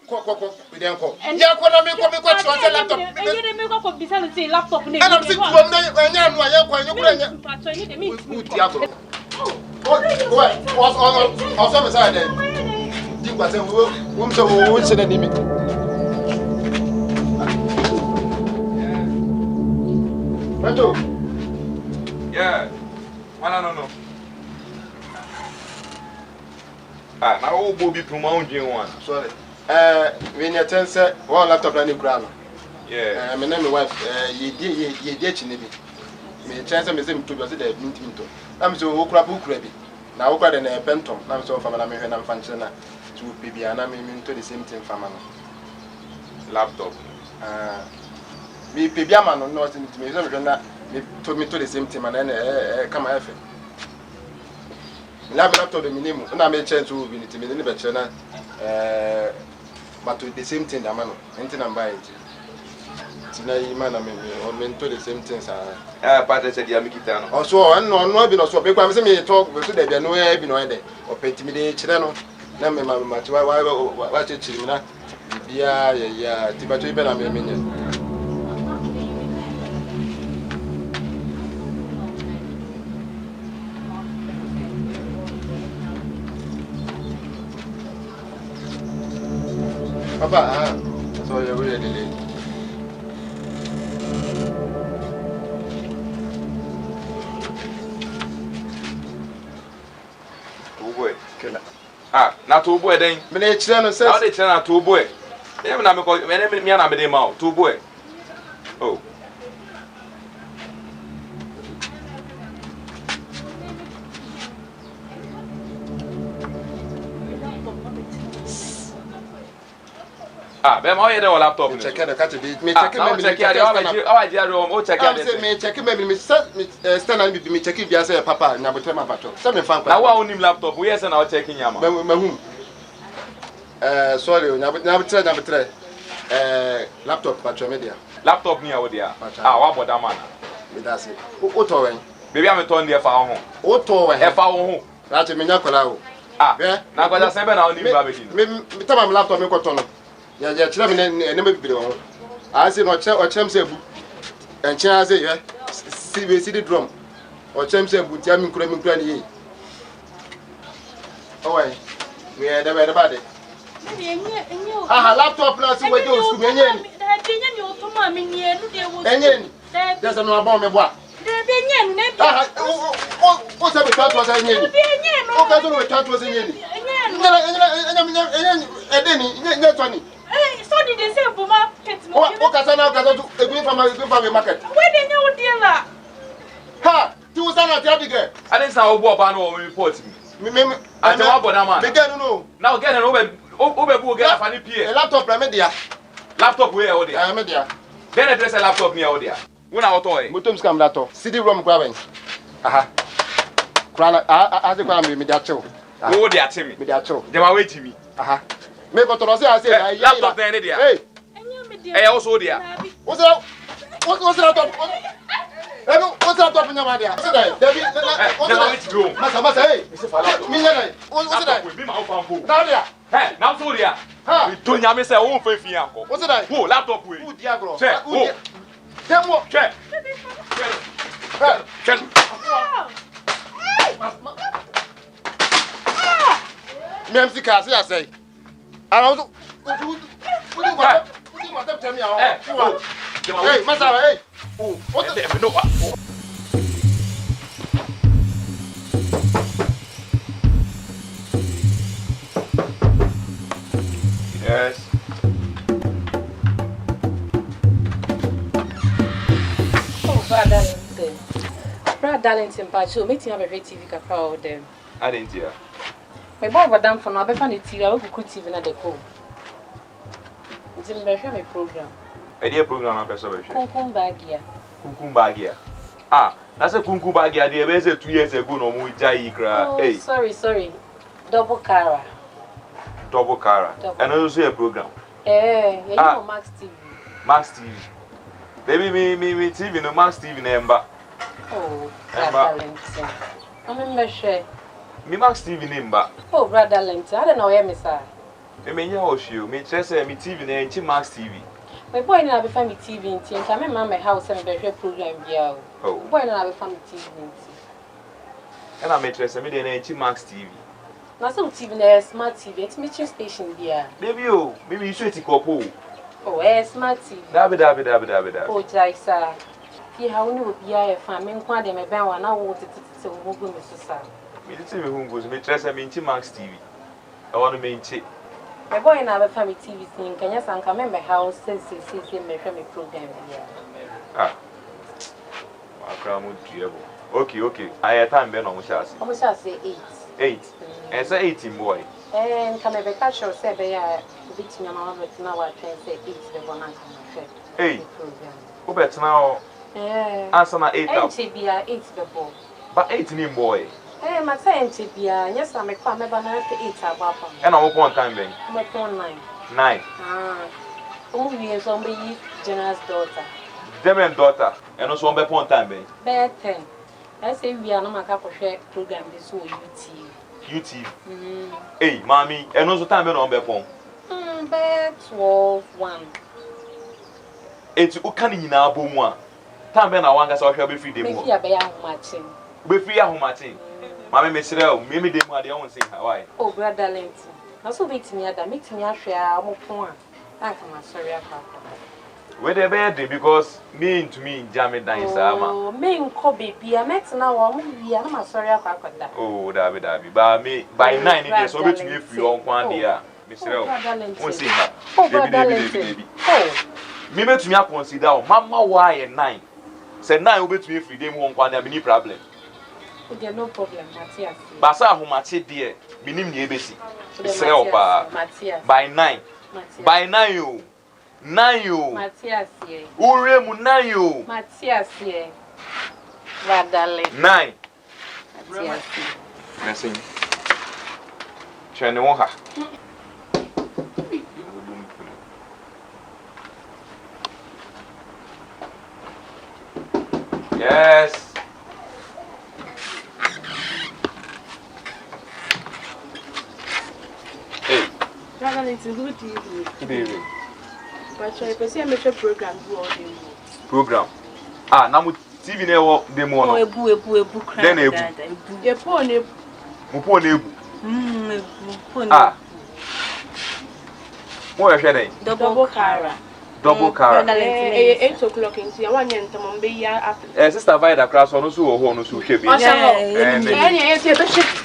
we don't call. Yeah, what I mean, come to a laptop. And you make up of beside laptop. And I'm sick from yeah, I don't know. Ah, my old booby promoting one. Sorry. When you tell say one laptop running crown. Yeah. My name is wife. Ye chinibi. Me chance me say to be say the minto. I'm so okra book ready. Na okra den pentom. Na so fa na me hwe na mfa na to bibia na me minto the same thing fa ma no. Laptop. Me bibia ma no no me so me na me to the same thing man na come afa. Me laptop the minimum. Na me chance to be ni me be na but the same thing that man anything I'm buying tina man am me to the same things Part said ya make it down. also no be no so be kwa me say me talk so dey be no e bi no dey o pentimi dey kire no na me ma wa chechiri mi na bia ya tibato ibe na me menye Papa, so you're really late. Two boy. Na two boy then. Me dey chire no say. How dey chire na two boy. Dem na me ko me na me dey ma two boy. Oh. Bem, how you do laptop? Me check the catch me check me check me check me stand and me check if you say papa na botema bato. Say me fan kwa. Na wa onim laptop, we say na o checking yama. Mahum. Sorry, na betre. Laptop bato media. Laptop ni awo dia. Wa boda man. Me da say. O to wen. Baby am turn there fa ho. O to wen. E fa ho. That me nya kola o. Na kwa say be na onim ba be kin. Me tama laptop me ko to no. Ya chira me ne me bibire won a say no o chem say bu enche a say ye si the drum o chem say bu tia me nkura ni ye o wai we e da bade laptop na si we dey school me enye ni o to ma me ni enu de wo enye ni there's no about me boa de be nye nu na o say be tatu say enye ni o ka do we tatu say enye ni edeni nye toni. So did they say for market? O kasa na kasa to egbe from market. Where they know deal la? Ha, ti wo sana ti adige. I didn't say obo oba no report me. Me I tell about that man. Me get no. Now get an obe bu get afani pie. Laptop na me dia. Laptop we e dia. Me dia. Then address a laptop near dia. Una auto e. Motom scam laptop. CD ROM kwa ben. Aha. Kwa a kwa me dia chew. Wo dia temi. Me dia chew. Dem a wait me. Aha. Me ko toro say laptop na dia. Hey. Eh also dia. What's laptop? What's laptop nyama dia? What's that? David. Masa hey. Me nyana. What's that? We be ma ofan fo. Now dia. Hey, now so dia. Ha. We to nyame say wo fa fi anko. What's that? Wo laptop we. Who dia gro? Check. Wo. Dem wo. Check. Check. Me MC ka say. Ara so. What tell me hey, Masara, hey. What the no. Yes. Oh, Brother Darlington, but you meeting have a TV crowd them. I didn't hear. My boy was down for now, but funny TV, I will cook TV na the call. It's in my program. A dear program of person. Kukum bagia. Kukum bagia. That's a kukum bagia. The best 2 years ago, no more jai cry. Hey, sorry. Double Cara. And also a program. You know Max TV. Max TV. Baby, me TV, no Max TV number. Oh, Darlington. I'm in my share. Me Max TV number. Oh, Brother Darlington, I don't know where, sir. Me menya ohio, me chese me TV na enchi Max TV. My boy na be family TV nti nka me mama house and be program bia o. Boy na be family TV nti. And me chese me dey na enchi Max TV. Na so TV na smart TV, it's me station bia. Baby o, me use it kopo. Oh, smart TV. Dabi. Oh, Jaisa. Fi ha woni obi aye fa me nkwa de me ben wa na wo tete wo go me so sa. Me dey me hu go me chese me enchi Max TV. I want to me enchi. My boy na be family TV thing kanya sanka member house say me program here. Ah. Akra mo diebo. Okay. I time be no mo sha ase. Omo sha say 8. 8. And say 18 boy. Can I be catch or say be ya bit me mama bet na wa twen say 8 be bona kan Hey. Who bet now? Answer na 8 up. 8 be 8 be bo. But 18 boy. My time to be yes, I'm a crime, but not 8 about. And I one time ben. My 9. 9. Only is only Jenna's daughter. Them and daughter. And also one time ben. Bear 10. I say we are not my share program this whole UT. Hey, mommy, and also time ben on bepon. Bear 12 1. It's ukani nyina abomwa. Time ben na wanga so hwe be free dem. Me fear be ya matching. Be free ahomate. Mama me sire me dem ade won say why. Oh brother Lenti. Na so bit me ada make me ahwe a mo pon a. Anka ma sorry akwa. We dey be because me into me jam dan sama. Oh, me nko baby, I met na wo mo wi na ma sorry akwa akoda. Oh, dabi. Ba me by 9 days so betumi free on kwan dia. Me sire o. Won say ha. Oh brother Lenti. Oh. Me betumi consider o mama why 9. Say 9 we betumi free dem won kwan dia me ni problem. Okay, no problem, Matthias. Basa ahomate de minim ne ebesi. Sire o pa. By 9. By 9 yo. 9 yo. Matthias here. Ure mu 9 yo. Matthias here. Radale. 9. Matthias. Merci. Chene won ha. Yes. Hey. It's good evening. Good evening. But I can see a major program do all the Program. Ah, na mu TV na wo dem wo no. Ebu cry. Then ebu. Your phone ebu. Mu po na ebu. Ebu. Ah. Mo ye hwe den. Double cara. Double car. 8 o'clock in see one yen tamon be ya after. Sister Vida class no so wo ho no so hwe bi. Yeah, yeah, yeah,